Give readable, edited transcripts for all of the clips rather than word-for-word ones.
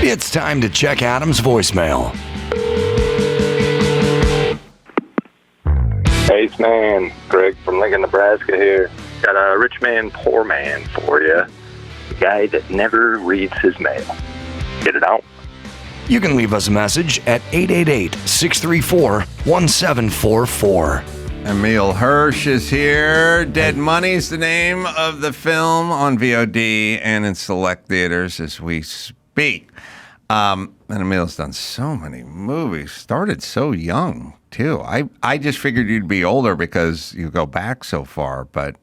It's time to check Adam's voicemail. Hey, man, Greg from Lincoln, Nebraska here. Got a rich man, poor man for you. The guy that never reads his mail. Get it out? You can leave us a message at 888-634-1744. Emil Hirsch is here. Dead Money's the name of the film on VOD and in select theaters as we speak. And Emil's done so many movies. Started so young, too. I just figured you'd be older because you go back so far, but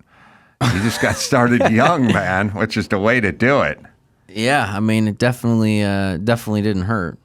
you just got started young, man, which is the way to do it. Yeah, I mean, it definitely didn't hurt.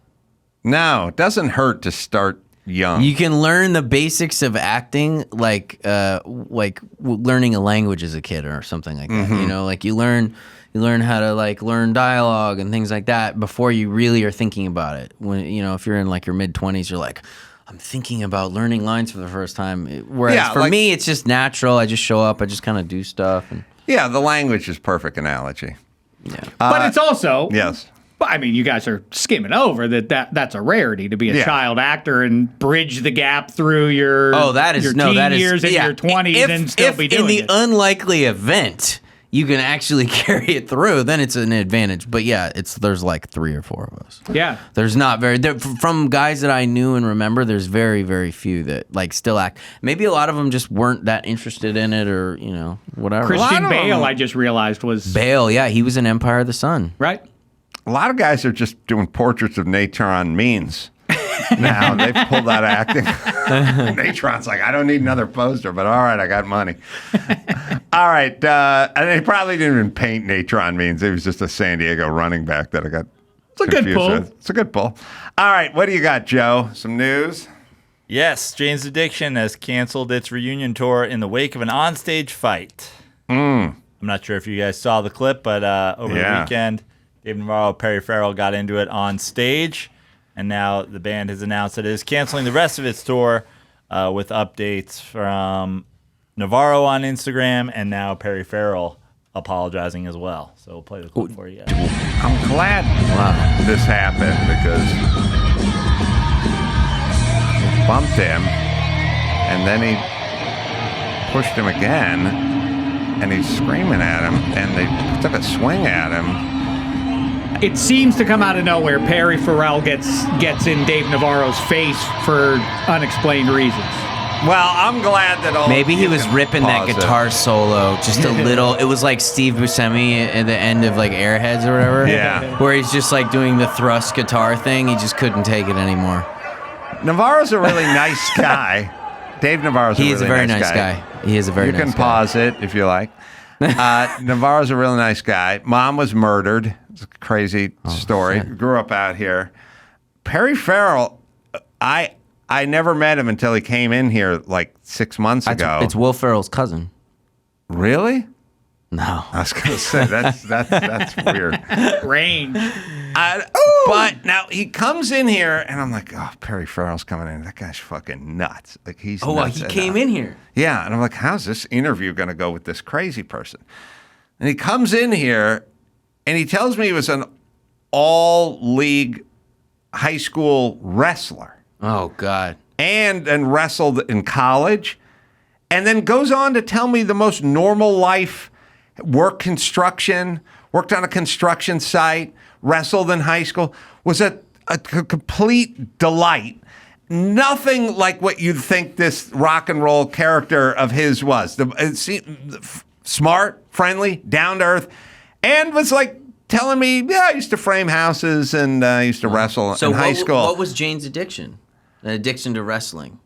No, it doesn't hurt to start young. You can learn the basics of acting like learning a language as a kid or something like that. You know, like you learn how to learn dialogue and things like that before you really are thinking about it. When if you're in like your mid-20s, you're like, I'm thinking about learning lines for the first time. Whereas for me, it's just natural. I just show up. I just kind of do stuff. And yeah, the language is perfect analogy. yeah. But it's also Yes. I mean, you guys are skimming over that's a rarity to be a child actor and bridge the gap through your years and your 20s and still be doing it. In the unlikely event you can actually carry it through, then it's an advantage. But yeah, there's like 3 or 4 of us. Yeah. There's not from guys that I knew and remember, there's very, very few that like still act. Maybe a lot of them just weren't that interested in it or, whatever. Christian Bale, I just realized was... Bale, yeah, he was in Empire of the Sun. Right. A lot of guys are just doing portraits of Natron Means. Now they've pulled out acting. Natron's like, I don't need another poster, but all right, I got money. All right, and they probably didn't even paint Natron Means. It was just a San Diego running back that I got. It's a good pull. It's a good pull. All right, what do you got, Joe? Some news? Yes, Jane's Addiction has canceled its reunion tour in the wake of an onstage fight. I'm not sure if you guys saw the clip, but over the weekend, Dave Navarro, Perry Farrell got into it on stage. And now the band has announced that it is canceling the rest of its tour with updates from Navarro on Instagram and now Perry Farrell apologizing as well. So we'll play the clip for you guys. I'm glad this happened because he bumped him and then he pushed him again and he's screaming at him and they took a swing at him. It seems to come out of nowhere. Perry Farrell gets in Dave Navarro's face for unexplained reasons. Well, I'm glad that maybe he was ripping that guitar solo just a little. It was like Steve Buscemi at the end of like Airheads or whatever. Yeah. Where he's just like doing the thrust guitar thing. He just couldn't take it anymore. Navarro's a really nice guy. Dave Navarro's a very nice guy. He is a very nice guy. You can pause it if you like. Navarro's a really nice guy. Mom was murdered. It's a crazy story. Sad. Grew up out here. Perry Farrell, I never met him until he came in here like 6 months ago. It's Will Ferrell's cousin. Really? No. I was going to say, that's weird. Range. But now he comes in here, and I'm like, oh, Perry Farrell's coming in. That guy's fucking nuts. Like he's nuts. He came in here. Yeah, and I'm like, how's this interview going to go with this crazy person? And he comes in here, and he tells me he was an all-league high school wrestler. Oh, God. And wrestled in college, and then goes on to tell me the most normal life, worked on a construction site, wrestled in high school, was a complete delight. Nothing like what you'd think this rock and roll character of his was. Smart, friendly, down to earth, and was like telling me, yeah, I used to frame houses and I used to wrestle in high school. What was Jane's addiction? An addiction to wrestling.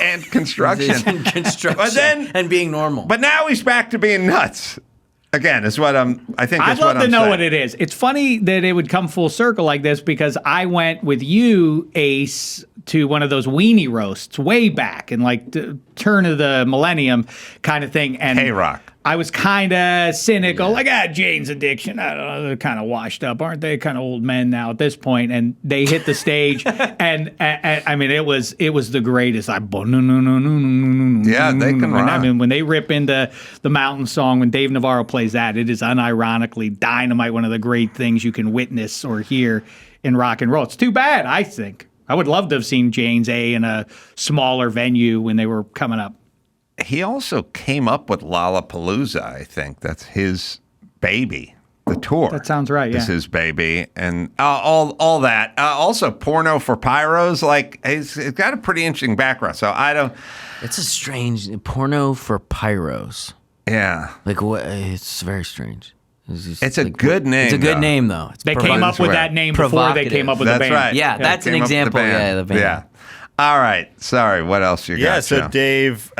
And construction. And being normal. But now he's back to being nuts. Again, is what I think. I'd love to know what it is. It's funny that it would come full circle like this because I went with you, Ace, to one of those weenie roasts way back in like the turn of the millennium kind of thing. And Hey Rock. I was kind of cynical, like, Jane's Addiction. I don't know, they're kind of washed up, aren't they? Kind of old men now at this point. And they hit the stage, and I mean, it was the greatest. Yeah, they can rock. I mean, when they rip into the Mountain Song, when Dave Navarro plays that, it is unironically dynamite. One of the great things you can witness or hear in rock and roll. It's too bad, I think. I would love to have seen Jane's A in a smaller venue when they were coming up. He also came up with Lollapalooza, I think. That's his baby. The tour. That sounds right, yeah. Is his baby. And all that. Also, Porno for Pyros, like, it's got a pretty interesting background. So I don't... It's a strange... Porno for Pyros. Yeah. Like, what? It's very strange. It's a good name. It's a good name, though. They came up with that name before they came up with the band. That's right. Yeah, that's an example. Yeah, the band. Yeah. All right. Sorry. What else you got? Yeah, so Joe? Dave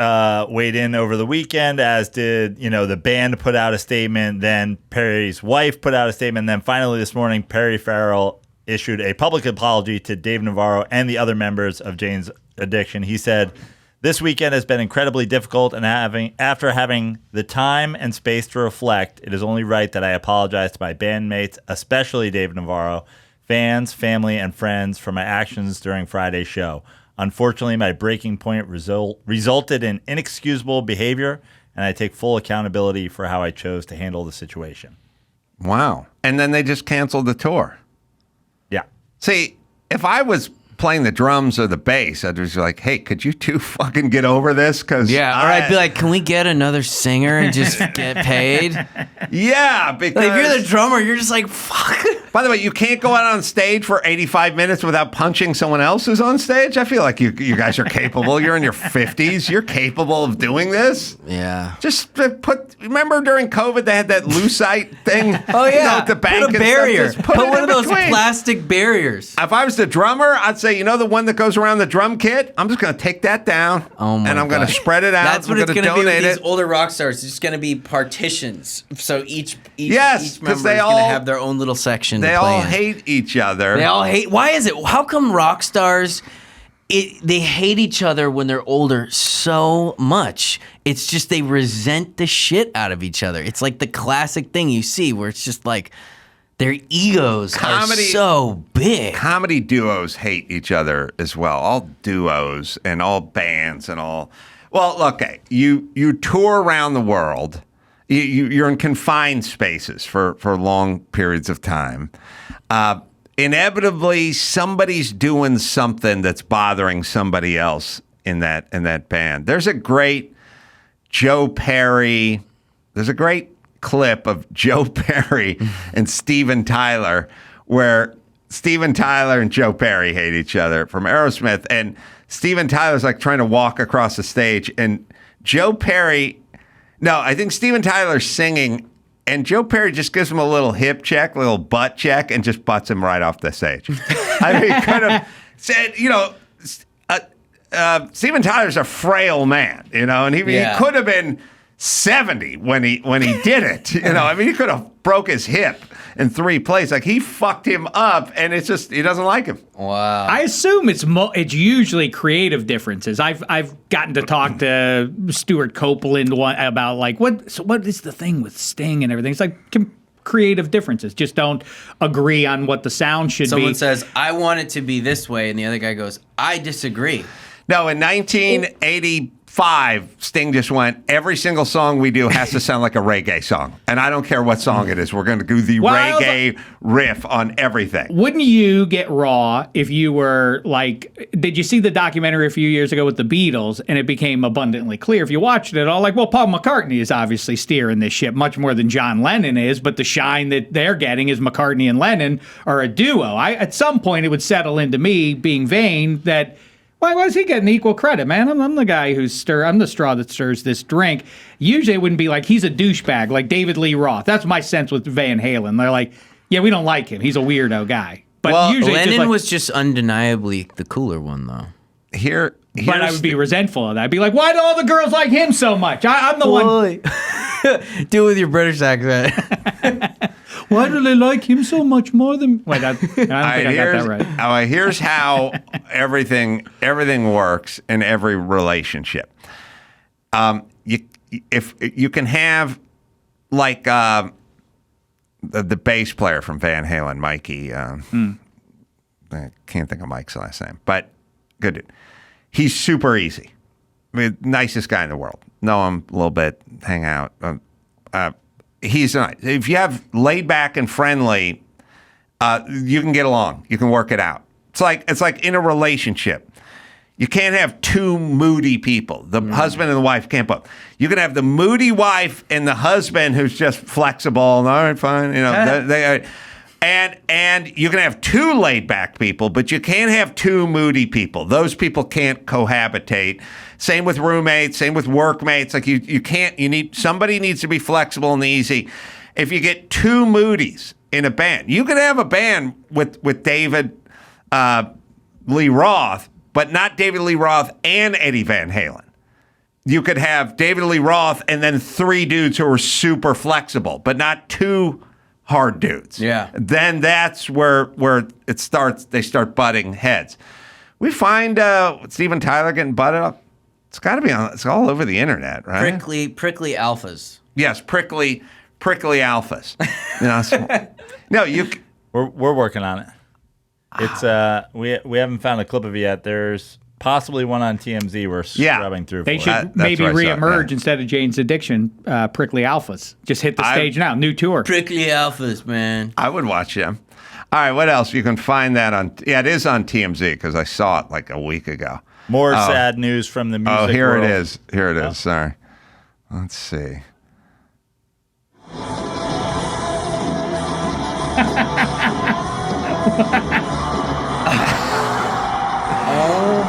weighed in over the weekend, as did, the band put out a statement. Then Perry's wife put out a statement. Then finally this morning, Perry Farrell issued a public apology to Dave Navarro and the other members of Jane's Addiction. He said, "This weekend has been incredibly difficult, and after having the time and space to reflect, it is only right that I apologize to my bandmates, especially Dave Navarro, fans, family, and friends for my actions during Friday's show. Unfortunately, my breaking point resulted in inexcusable behavior, and I take full accountability for how I chose to handle the situation." Wow. And then they just canceled the tour. Yeah. See, if I was playing the drums or the bass, I'd just be like, hey, could you two fucking get over this? Cause or I'd be like, can we get another singer and just get paid? Yeah, because... Like, if you're the drummer, you're just like, fuck. By the way, you can't go out on stage for 85 minutes without punching someone else who's on stage. I feel like you guys are capable. You're in your 50s. You're capable of doing this. Yeah. Just remember during COVID, they had that lucite thing? Oh, yeah. The bank put a barrier. Put one of those between. Plastic barriers. If I was the drummer, I'd say, the one that goes around the drum kit? I'm just going to take that down. Oh my and I'm going to spread it out. That's what I'm it's going to be with these it. older rock stars. It's just going to be partitions. So each yes, each member is going to have their own little section. They all hate each other. They all hate. Why is it? How come rock stars? They hate each other when they're older so much. It's just they resent the shit out of each other. It's like the classic thing you see where it's just like their egos are so big. Comedy duos hate each other as well. All duos and all bands and all. Well, okay, you tour around the world. You're in confined spaces for long periods of time. Inevitably, somebody's doing something that's bothering somebody else in that band. There's a great Joe Perry. There's a great clip of Joe Perry and Steven Tyler where Steven Tyler and Joe Perry hate each other from Aerosmith, and Steven Tyler's like trying to walk across the stage, and Joe Perry, I think Steven Tyler's singing, and Joe Perry just gives him a little hip check, little butt check, and just butts him right off the stage. I mean, he could have said, Steven Tyler's a frail man, and he could have been 70 when he did it. He could have broke his hip in 3 places. Like, he fucked him up, and it's just he doesn't like him. Wow. I assume it's usually creative differences. I've gotten to talk to Stuart Copeland about like what is the thing with Sting and everything. It's like creative differences. Just don't agree on what the sound should be. Someone says, I want it to be this way, and the other guy goes, I disagree. No, in 1985, Sting just went, every single song we do has to sound like a reggae song. And I don't care what song it is. We're going to do the reggae riff on everything. Wouldn't you get raw if you were like, did you see the documentary a few years ago with the Beatles? And it became abundantly clear if you watched it all, like, well, Paul McCartney is obviously steering this ship much more than John Lennon is. But the shine that they're getting is McCartney and Lennon are a duo. At some point, it would settle into me being vain that, why is he getting equal credit, man? I'm the guy I'm the straw that stirs this drink. Usually it wouldn't be like he's a douchebag, like David Lee Roth. That's my sense with Van Halen. They're like, yeah, we don't like him. He's a weirdo guy. But usually Lennon was just undeniably the cooler one, though. But I would be resentful of that. I'd be like, why do all the girls like him so much? I'm the one. Do it with your British accent. Why do they like him so much more than... Wait, I don't think I got that right. Here's how everything works in every relationship. If you can have like the bass player from Van Halen, Mikey. I can't think of Mike's last name, but good dude. He's super easy. I mean, nicest guy in the world. Know him a little bit, hang out. He's nice. If you have laid back and friendly, you can get along. You can work it out. It's like in a relationship. You can't have two moody people. The husband and the wife can't both. You can have the moody wife and the husband who's just flexible and all right, fine. You know, they and you can have two laid back people, but you can't have two moody people. Those people can't cohabitate. Same with roommates, same with workmates. Like you can't, somebody needs to be flexible and easy. If you get two moodies in a band, you can have a band with David Lee Roth, but not David Lee Roth and Eddie Van Halen. You could have David Lee Roth and then three dudes who are super flexible, but not two hard dudes. Yeah. Then that's where it starts. They start butting heads. We find Steven Tyler getting butted up. It's got to be on. It's all over the internet, right? Prickly alphas. Yes, prickly alphas. We're working on it. It's we haven't found a clip of it yet. There's possibly one on TMZ we're scrubbing through. They for should it. maybe what I saw, reemerge instead of Jane's Addiction. Prickly Alphas. Just hit the stage now. New tour. Prickly alphas, man. I would watch them. All right, what else? You can find that on. Yeah, it is on TMZ because I saw it like a week ago. More sad news from the music Oh, here world. it is. Here it is. Sorry. Let's see.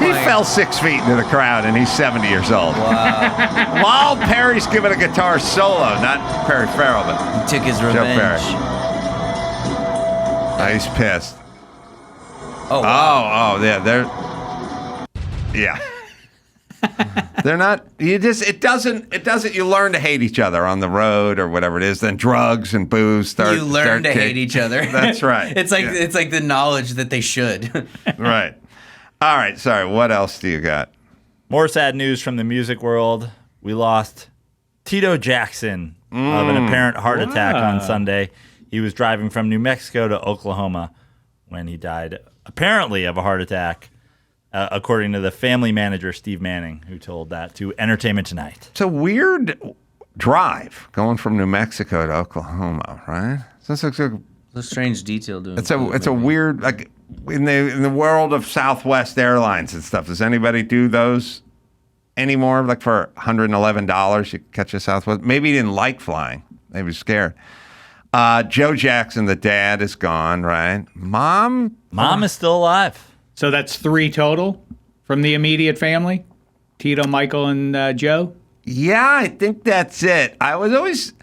He fell 6 feet into the crowd, and he's 70 years old. Wow. While Perry's giving a guitar solo, not Perry Farrell, but He took his Joe revenge. Perry. Oh, he's pissed. Oh, wow. Oh, yeah, they're not. You learn to hate each other on the road or whatever it is. Then drugs and booze start. You learn to hate each other. That's right. It's like the knowledge that they should. Right. All right. Sorry. What else do you got? More sad news from the music world. We lost Tito Jackson of an apparent heart attack on Sunday. He was driving from New Mexico to Oklahoma when he died, apparently of a heart attack, according to the family manager, Steve Manning, who told that to Entertainment Tonight. It's a weird drive going from New Mexico to Oklahoma, right? It's A strange detail doing. It's a weird, like in the world of Southwest Airlines and stuff. Does anybody do those anymore? Like for $111, you catch a Southwest. Maybe he didn't like flying. Maybe he was scared. Joe Jackson, the dad, is gone, right? Mom is still alive. So that's 3 total from the immediate family? Tito, Michael, and Joe? Yeah, I think that's it. I always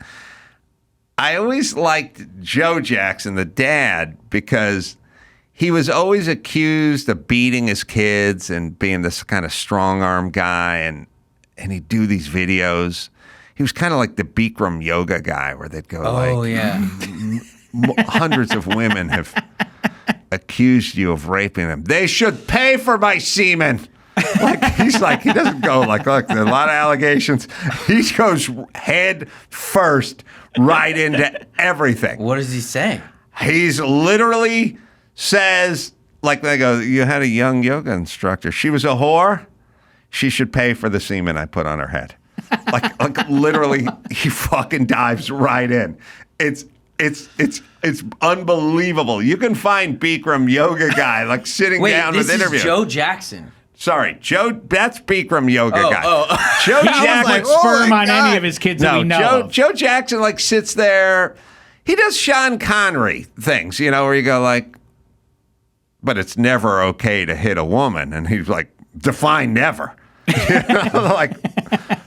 liked Joe Jackson, the dad, because he was always accused of beating his kids and being this kind of strong-arm guy, and he'd do these videos. He was kind of like the Bikram yoga guy where they'd go hundreds of women have accused you of raping them. They should pay for my semen. He doesn't go like, look, there are a lot of allegations. He goes head first right into everything. What does he say? He's literally says, like they go, you had a young yoga instructor. She was a whore. She should pay for the semen I put on her head. Like literally, he fucking dives right in. It's unbelievable. You can find Bikram yoga guy like sitting down with interview. This is Joe Jackson. Sorry, Joe. That's Bikram yoga guy. Joe He Jackson. doesn't sperm on any of his kids that we know of. Joe Jackson like sits there. He does Sean Connery things, where you go like, but it's never okay to hit a woman, and he's like, define never.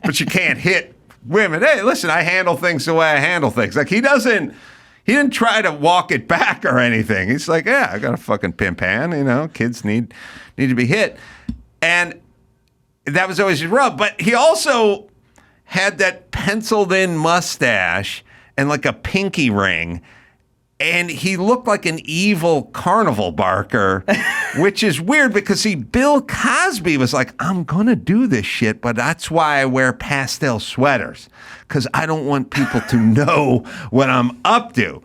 But you can't hit women. Hey, listen, I handle things the way I handle things. Like he didn't try to walk it back or anything. He's like, yeah, I got a fucking pimp hand. Kids need to be hit. And that was always his rub. But he also had that penciled in mustache and like a pinky ring. And he looked like an evil carnival barker, which is weird because Bill Cosby was like, I'm going to do this shit, but that's why I wear pastel sweaters, because I don't want people to know what I'm up to.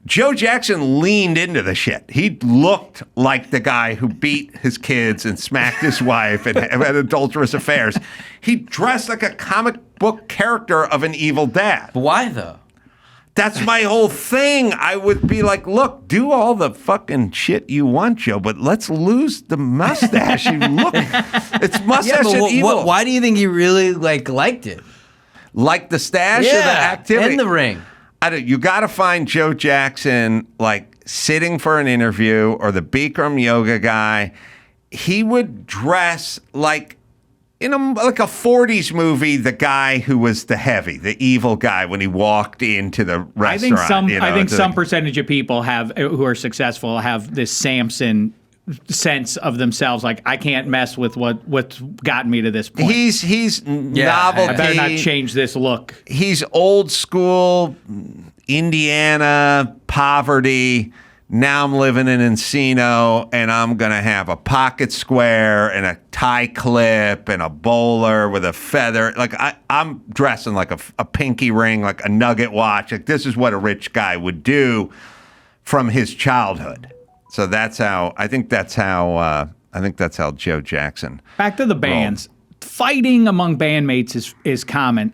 Joe Jackson leaned into the shit. He looked like the guy who beat his kids and smacked his wife and had adulterous affairs. He dressed like a comic book character of an evil dad. But why, though? That's my whole thing. I would be like, look, do all the fucking shit you want, Joe, but let's lose the mustache. It's mustache and evil. Why do you think you really liked it? Like the stash or the activity? And the ring. You got to find Joe Jackson sitting for an interview, or the Bikram yoga guy. He would dress like in a 40s movie, the guy who was the heavy, the evil guy when he walked into the restaurant. I think some percentage of people who are successful have this Samson sense of themselves, like, I can't mess with what's gotten me to this point. He's novelty. I better not change this look. He's old school Indiana poverty. Now I'm living in Encino, and I'm going to have a pocket square and a tie clip and a bowler with a feather. I'm dressing like a pinky ring, like a nugget watch. This is what a rich guy would do from his childhood. So I think that's how Joe Jackson. Back to the bands. Fighting among bandmates is common.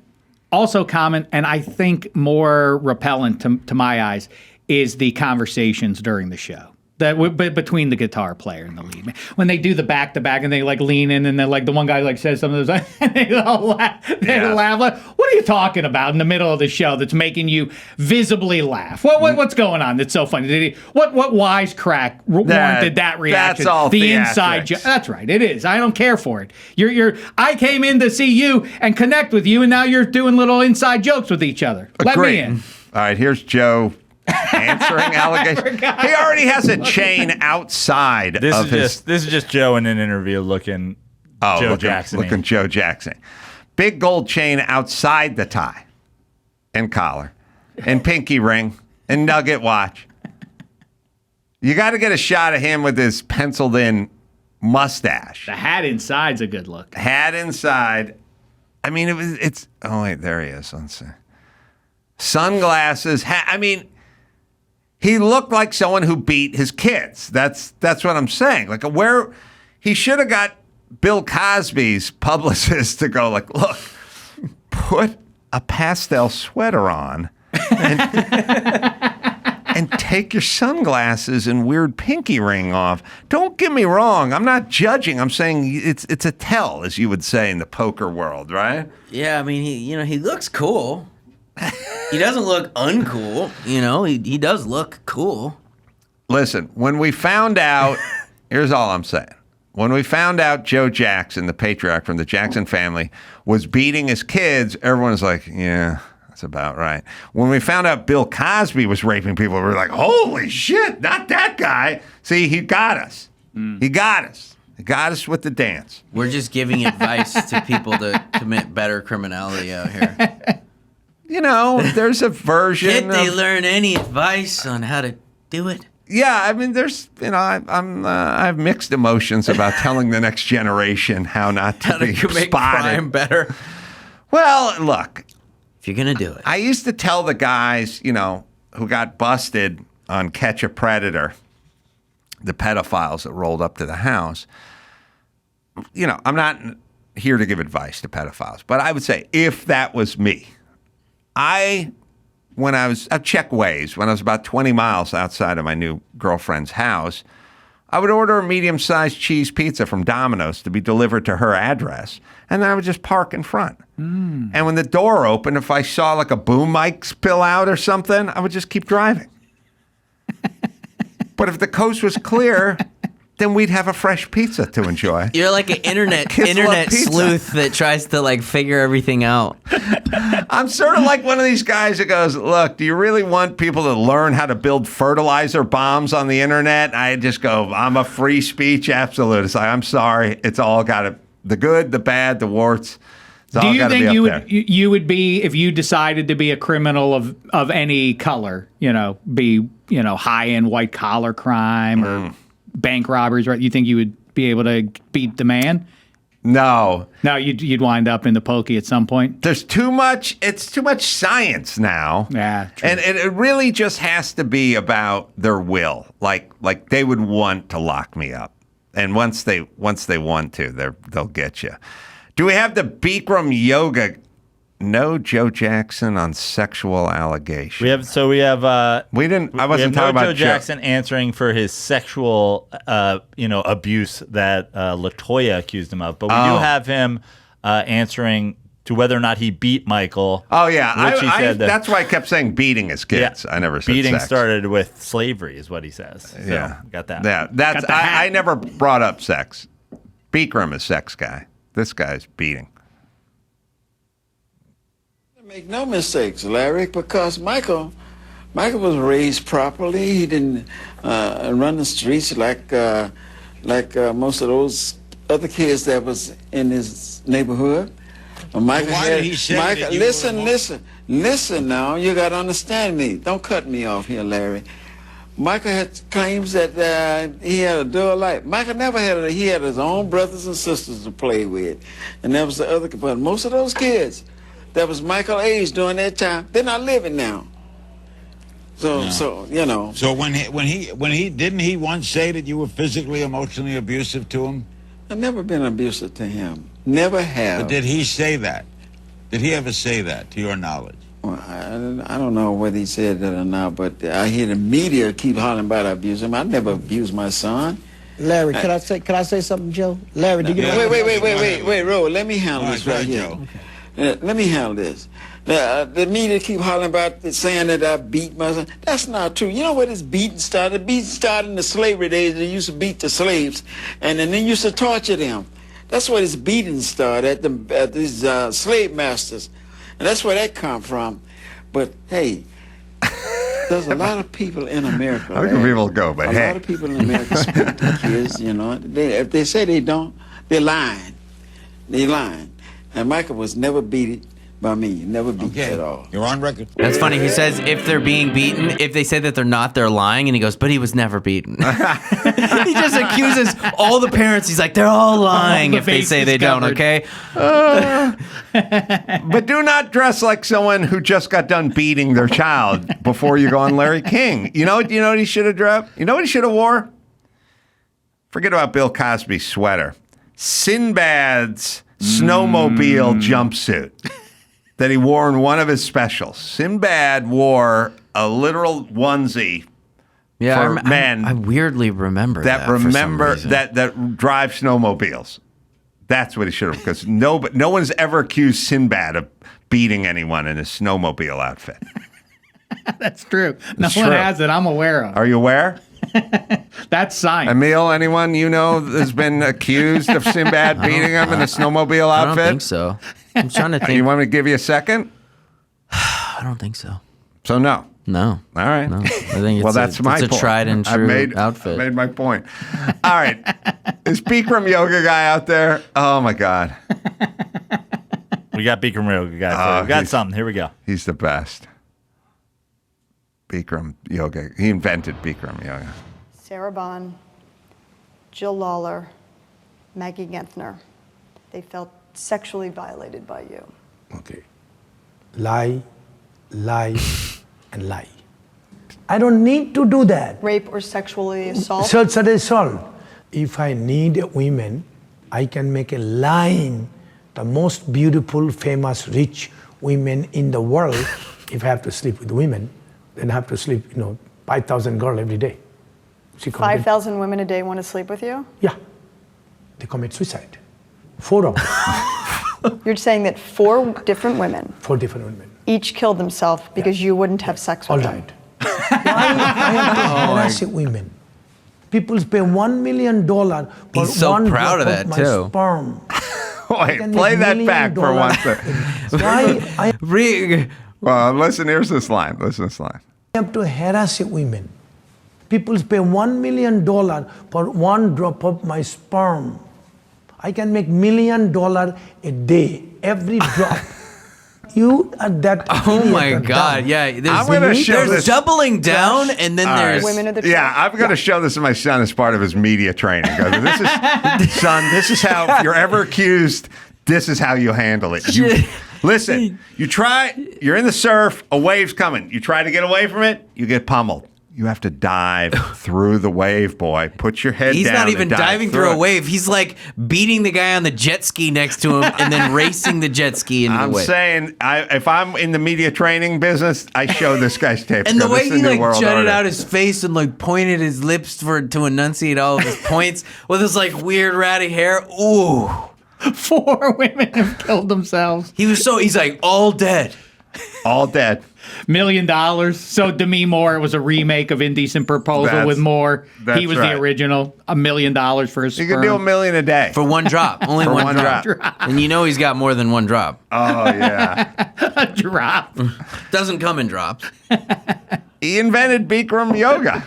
Also common, and I think more repellent to my eyes, is the conversations during the show between the guitar player and the lead man. When they do the back to back and they lean in, and then the one guy says something, and they all laugh. What are you talking about in the middle of the show that's making you visibly laugh? What's going on that's so funny? What wisecrack warranted that reaction? That's all the inside joke. That's right, it is. I don't care for it. I came in to see you and connect with you, and now you're doing little inside jokes with each other. Let me in. All right, here's Joe answering allegations. He already has a chain outside of his. This is just Joe in an interview looking Joe Jackson. Looking Joe Jackson. Big gold chain outside the tie and collar and pinky ring and nugget watch. You got to get a shot of him with his penciled in mustache. The hat inside's a good look. Hat inside. I mean, it's. Oh, wait, there he is. Let's see. Sunglasses. He looked like someone who beat his kids. That's what I'm saying. Where he should have got Bill Cosby's publicist to go look, put a pastel sweater on and take your sunglasses and weird pinky ring off. Don't get me wrong. I'm not judging. I'm saying it's a tell, as you would say in the poker world, right? Yeah, he looks cool. He doesn't look uncool, he does look cool. Listen, when we found out, here's all I'm saying. When we found out Joe Jackson, the patriarch from the Jackson family, was beating his kids, everyone was like, yeah, that's about right. When we found out Bill Cosby was raping people, we were like, holy shit, not that guy. See, he got us. He got us. He got us with the dance. We're just giving advice to people to commit better criminality out here. There's a version. Can't they learn any advice on how to do it? Yeah, there's, I have mixed emotions about telling the next generation how not to be make spotted. Crime better. Well, look, if you're gonna do it, I used to tell the guys, who got busted on Catch a Predator, the pedophiles that rolled up to the house. I'm not here to give advice to pedophiles, but I would say if that was me. I check Waze. When I was about 20 miles outside of my new girlfriend's house, I would order a medium-sized cheese pizza from Domino's to be delivered to her address, and then I would just park in front. And when the door opened, if I saw a boom mic spill out or something, I would just keep driving. But if the coast was clear, then we'd have a fresh pizza to enjoy. You're like an internet sleuth that tries to figure everything out. I'm sort of like one of these guys that goes, look, do you really want people to learn how to build fertilizer bombs on the internet? I just go, I'm a free speech absolutist. I'm sorry. It's all got the good, the bad, the warts, It's all Do you gotta think be you up would there. you would be if you decided to be a criminal of any color? Be high end white collar crime or bank robberies, right? You think you would be able to beat the man? No. No, you'd wind up in the pokey at some point. There's too much. It's too much science now. Yeah, true. And it really just has to be about their will. Like they would want to lock me up, and once they want to, they'll get you. Do we have the Bikram yoga? No, Joe Jackson on sexual allegations. We have. We didn't. I wasn't we have talking no about Joe Jackson answering for his sexual, abuse that LaToya accused him of, but we do have him answering to whether or not he beat Michael. Oh yeah, which he said that's why I kept saying beating his kids. I never said beating sex. started with slavery, is what he says. So, Yeah, got that. Yeah, that's. I never brought up sex. Bikram is sex guy. This guy's beating. Make no mistakes, Larry, because Michael was raised properly. He didn't run the streets like most of those other kids that was in his neighborhood. Michael why did he say Michael, that you listen now. You got to understand me. Don't cut me off here, Larry. Michael had claims that he had a dull life. Michael never had he had his own brothers and sisters to play with, and that was the other. But most of those kids that was Michael's age during that time, they're not living now. So So when he didn't he once say that you were physically, emotionally abusive to him? I've never been abusive to him. Never have. But did he say that? Did he ever say that, to your knowledge? Well, I don't know whether he said that or not, but I hear the media keep hollering about abuse him. I never abused my son. Larry, could I say something, Joe? Larry, do you know? Wait, Ro, let me handle this right here. Joe. Let me handle this. The media keep hollering about saying that I beat my son. That's not true. You know where this beating started? The beating started in the slavery days. They used to beat the slaves, and then they used to torture them. That's where this beating started at these slave masters, and that's where that come from. But hey, there's a lot of people in America. How can people go? But a lot of people in America speak to kids. If they say they don't, they're lying. They're lying. And Michael was never beaten by me. Never beat at all. You're on record. That's funny. He says if they're being beaten, if they say that they're not, they're lying. And he goes, but he was never beaten. He just accuses all the parents. He's like, they're all lying if they say they don't, okay? But do not dress like someone who just got done beating their child before you go on Larry King. You know what he should have dropped? You know what he should have wore? Forget about Bill Cosby's sweater. Sinbad's snowmobile jumpsuit that he wore in one of his specials. Sinbad wore a literal onesie for men. I weirdly remember that drive snowmobiles. That's what he should have, because no one's ever accused Sinbad of beating anyone in his snowmobile outfit. That's true. No one has it I'm aware of. Are you aware? That's science. Emil, anyone you know has been accused of Sinbad beating him in a snowmobile outfit? I don't think so. I'm trying to think. You want me to give you a second? I don't think so. So no. No. All right. No. I think it's that's my it's a point. tried and true outfit. I made my point. All right. Is Bikram yoga guy out there? Oh my God. We got Bikram yoga guy. We got something. Here we go. He's the best. Bikram yoga. He invented Bikram yoga. Sarah Bond, Jill Lawler, Maggie Genthner. They felt sexually violated by you. Okay. Lie, and lie. I don't need to do that. Rape or sexually assault? Sexual assault. If I need women, I can make a line, the most beautiful, famous, rich women in the world. If I have to sleep with women, then I have to sleep, 5,000 girls every day. 5,000 women a day want to sleep with you? Yeah. They commit suicide. 4 of them. You're saying that 4 different women 4 different women. each killed themselves because you wouldn't have sex All with them? died. Why I have to harass women? People pay $1 million for He's so one proud of drop that, my too. sperm. Wait, play that back for one second. Why I Well, listen, here's this line. Listen to this line. have to harass women? People pay $1 million for one drop of my sperm. I can make $1 million a day, every drop. You are that. Oh my God! dumb. Yeah, I'm gonna show there's this. doubling down, and then there's Women of the Yeah, I'm going to show this to my son as part of his media training. This is, son, this is how, if you're ever accused, this is how you handle it. Listen, you're in the surf, a wave's coming. You try to get away from it, you get pummeled. You have to dive through the wave, boy. Put your head He's down. not even and dive diving through a it. wave. He's like beating the guy on the jet ski next to him and then racing the jet ski into I'm the wave. saying, if I'm in the media training business, I show this guy's tape. And the Go, way this is he new like world jutted order. out his face and like pointed his lips to enunciate all of his points with his like weird ratty hair. Ooh. 4 women have killed themselves. He's like all dead. All dead. $1 million. So Demi Moore, it was a remake of Indecent Proposal with Moore. He was right. the original. $1 million for his You sperm. can do $1 million a day. For one drop. Only For one one drop. drop. And you know he's got more than one drop. Oh, yeah. a drop. Doesn't come in drops. He invented Bikram yoga.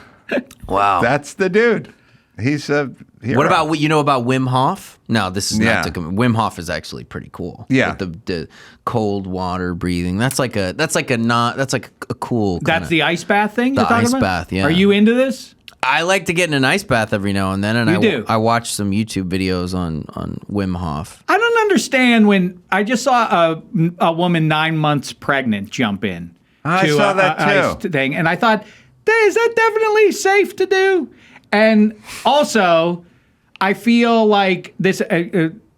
Wow. That's the dude. He's a hero. What about what you know about Wim Hof? No, this is Yeah. not Wim Hof is actually pretty cool. Yeah. With the cold water breathing. That's like a cool That's the ice bath thing you're The talking ice about? bath, yeah. Are you into this? I like to get in an ice bath every now and then, and You do? I watch some YouTube videos on Wim Hof. I don't understand when I just saw a woman 9 months pregnant jump in. I to saw a that ice too. thing, and I thought, is that definitely safe to do? And also, I feel like this.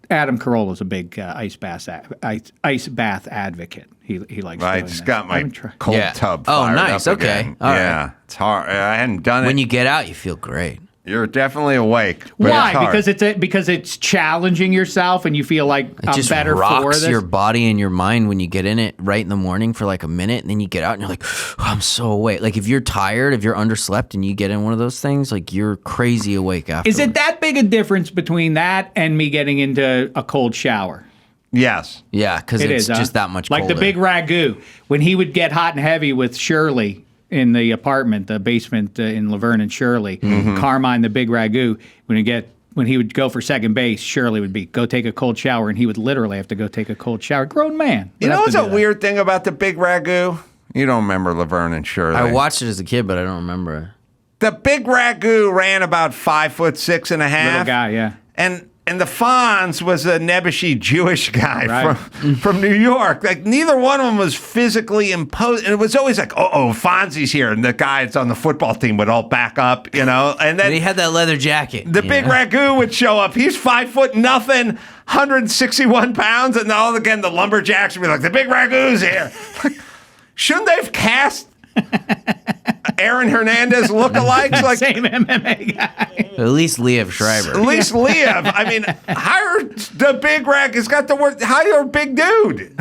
Adam Carolla is a big ice bath advocate. He likes. I doing just this. got my I haven't tried- cold Yeah. tub Oh, fired nice. up Okay. again. All yeah. right. It's hard. I hadn't done it. When you get out, you feel great. You're definitely awake. But Why? It's hard. Because it's challenging yourself, and you feel like It I'm just better for rocks this. your body and your mind when you get in it right in the morning for like a minute, and then you get out and you're like, oh, I'm so awake. Like if you're tired, if you're underslept, and you get in one of those things, like you're crazy awake after. Is it that big a difference between that and me getting into a cold shower? Yes. Yeah, because It it's is, huh? just that much like colder. the big ragu when he would get hot and heavy with Shirley in the apartment, the basement in Laverne and Shirley. Carmine, the big ragu, when he would go for second base, Shirley would be go take a cold shower, and he would literally have to go take a cold shower. Grown man. You would know have what's to a do that. weird thing about the Big Ragu? You don't remember Laverne and Shirley. I watched it as a kid, but I don't remember it. The Big Ragu ran about 5'6" and a half. Little guy, yeah. And the Fonz was a nebbishy Jewish guy Right. from New York. Like neither one of them was physically imposed. And it was always like, oh, Fonzie's here. And the guy that's on the football team would all back up, you know. And then And he had that leather jacket. the you Big know? Ragu would show up. He's 5 foot nothing, 161 pounds. And all again, the lumberjacks would be like, the Big Ragu's here. Shouldn't they have cast Aaron Hernandez lookalikes? Like, Same MMA guy. At least Liev Schreiber. at least Liev. I mean, hire the Big Rack. It's got the word. Hire a big dude.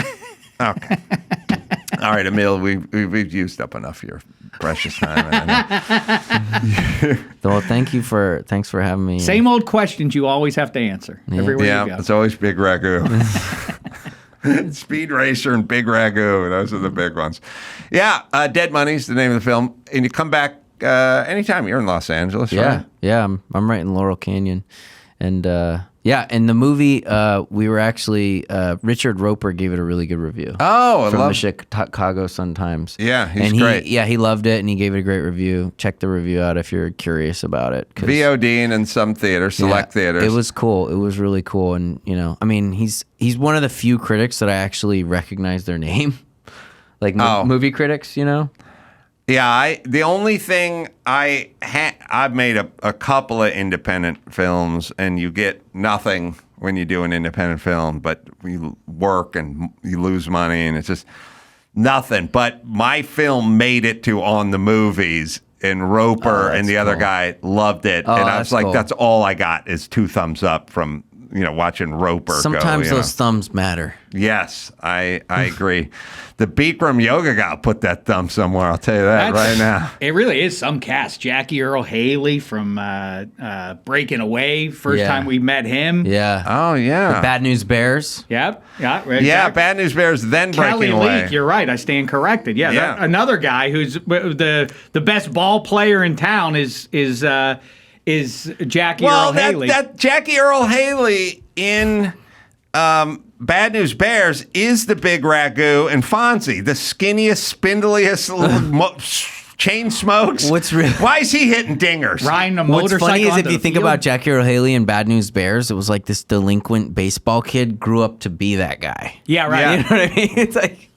Okay. All right, Emil. We've used up enough of your precious time. Well, thanks for having me. Same old questions you always have to answer everywhere you Yeah, go. it's always Big Ragu. Speed Racer and Big Ragu. Those are the big ones. Yeah, Dead Money's the name of the film. And you come back anytime. You're in Los Angeles, Yeah, right? yeah. I'm right in Laurel Canyon, and in the movie we were actually Richard Roper gave it a really good review. Oh, I from love the Chicago Sun-Times. Yeah, he's and great. He loved it, and he gave it a great review. Check the review out if you're curious about it. 'cause- VOD and in some theaters, select theaters. It was cool. It was really cool, and I mean, he's one of the few critics that I actually recognize their name, like movie critics. Yeah, the only thing I've made a couple of independent films, and you get nothing when you do an independent film, but you work and you lose money, and it's just nothing. But my film made it to On the Movies, and Roper and the other guy loved it, and I was that's like, cool. that's all I got is 2 thumbs up from watching Roper. Sometimes go, those thumbs matter. Yes, I agree. The Bikram yoga guy put that thumb somewhere. I'll tell you that right now. It really is some cast. Jackie Earl Haley from Breaking Away. First Yeah. time we met him. Yeah. Oh yeah. Bad News Bears. Yep. Yeah. Yeah, exactly. Bad News Bears, then Kelly Breaking Away. Leak, you're right. I stand corrected. Yeah. Yeah. Another guy who's the best ball player in town is Jackie Earl Haley. That Jackie Earl Haley in Bad News Bears is the big ragu, and Fonzie, the skinniest, spindliest, chain smokes. Why is he hitting dingers? Riding a What's motorcycle. funny is if onto you the think field. about Jackie Earle Haley and Bad News Bears, it was like this delinquent baseball kid grew up to be that guy. Yeah, right. Yeah. You know what I mean? It's like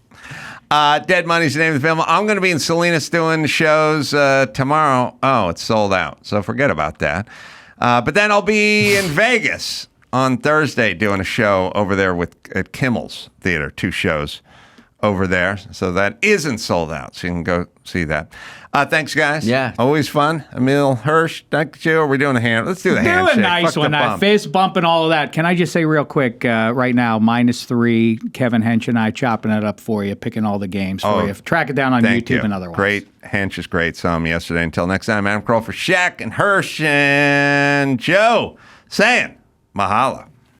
Dead Money's the name of the film. I'm going to be in Salinas doing shows tomorrow. Oh, it's sold out, so forget about that. But then I'll be in Vegas on Thursday doing a show over there at Kimmel's Theater, 2 shows over there. So that isn't sold out, so you can go see that. Thanks, guys. Yeah. Always fun. Emil Hirsch, thank you. Are we doing a hand? Let's do the Do handshake. a nice Fuck the one. bump. Fist bump and all of that. Can I just say real quick right now, -3, Kevin Hench and I chopping it up for you, picking all the games for you. Track it down on Thank YouTube you. and otherwise. Great. Hench is great. Saw him yesterday. Until next time, Adam Kroll for Shaq and Hirsch and Joe saying mahalo.